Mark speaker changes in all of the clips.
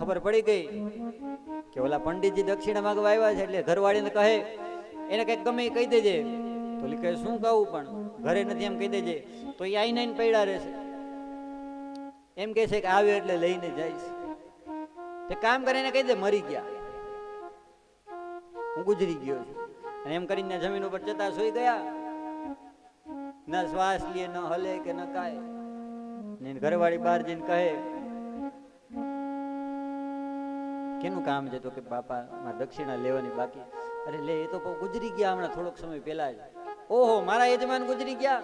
Speaker 1: ખબર પડી ગઈ કે ઓલા પંડિતજી દક્ષિણા માંગવા આવ્યા છે, એટલે ઘરવાળીને કહે એને કઈક ગમે કહી દેજે. તો ઓલી કહે શું કહું, પણ ઘરે નથી એમ કહી દેજે. તો એ આઈને પડ્યા રહેશે. એમ કહે છે કે આવ્યો એટલે લઈને જઈશ. તે કામ કરીને કહી દે મરી ગયા, હું ગુજરી ગયો છું. અને એમ કરીને જમીન ઉપર જતા સુઈ ગયા. ન શ્વાસ લે, ન હલે કે ન કાય. ઘરવાળી બહાર જઈને કહે કેનું કામ છે? તો કે બાપા મારે દક્ષિણા લેવાની બાકી. અરે લે, એ તો ગુજરી ગયા હમણાં થોડોક સમય પહેલા જ. ઓહો, મારા યજમાન ગુજરી ગયા?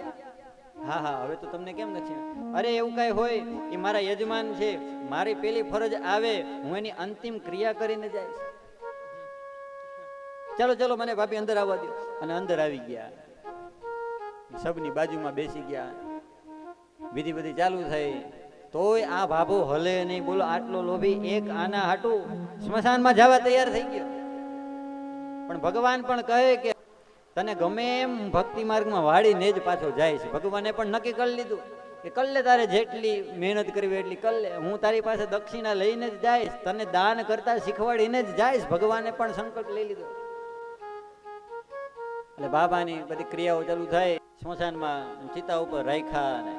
Speaker 1: હા હા, હવે તો તમને કેમ દક્ષિણા? અરે એવું કઈ હોય, એ મારા યજમાન છે, મારી પેલી ફરજ આવે હું એની અંતિમ ક્રિયા કરીને જઈશ. ચલો ચલો, મને ભાભી અંદર આવવા દો. અને અંદર આવી ગયા, સબની બાજુમાં બેસી ગયા. વિધિ બધી ચાલુ થઈ, તોય આ ભાભો હલે નહીં. બોલો, આટલો લોભી એક આના હાટું સ્મશાનમાં જવા તૈયાર થઈ ગયો. પણ ભગવાન પણ કહે કે તને ગમે એમ ભક્તિ માર્ગમાં વાળીને જ પાછો જાય છે. ભગવાને પણ નક્કી કરી લીધું કે કર લે, તારે જેટલી મહેનત કરવી એટલી કર લે, હું તારી પાસે દક્ષિણા લઈને જ જઈશ, તને દાન કરતા શીખવાડીને જ જઈશ. ભગવાને પણ સંકલ્પ લઈ લીધો. એટલે બાબાની બધી ક્રિયાઓ ચાલુ થઈ. સ્મશાનમાં ચિતા ઉપર રાખ્યા ને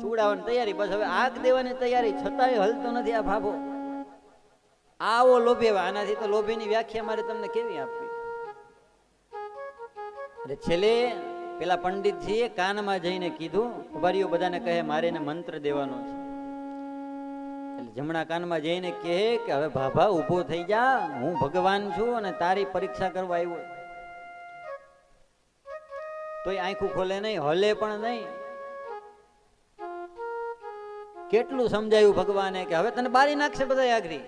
Speaker 1: સુવડાવવાની તૈયારી. બસ હવે આગ દેવાની તૈયારી, છતાંય હલતો નથી આ ભાભો. આવો લોભી. આનાથી તો લોભીની વ્યાખ્યા મારે તમને કેવી આપવી? એટલે છેલ્લે પેલા પંડિતજીએ કાનમાં જઈને કીધું, ઉભારીઓ બધાને કહે મારે એને મંત્ર દેવાનો છે. એટલે જમણા કાનમાં જઈને કહે કે હવે ભાભા ઊભો થઈ જા, હું ભગવાન છું અને તારી પરીક્ષા કરવા આવ્યો. તોય આંખું ખોલે નહીં, હલે પણ નહીં. કેટલું સમજાયું ભગવાને કે હવે તને બારી નાખશે બધા આખરી,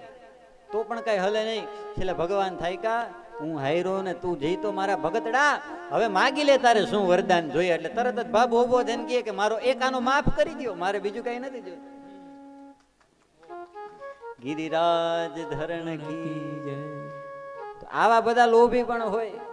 Speaker 1: તો પણ કઈ હલે નહીં. છેલ્લે ભગવાન થાય કા, હું હાયરો ને તું જઈ તો મારા ભગતડા, હવે માગી લે તારે શું વરદાન જોઈએ. એટલે તરત જ બાબો ઉભો થઈને કહે કે મારો એક આનો માફ કરી દો, મારે બીજું કઈ નથી જોયું. ગિરિરાજ ધરણ કી જય. આવા બધા લોભી પણ હોય.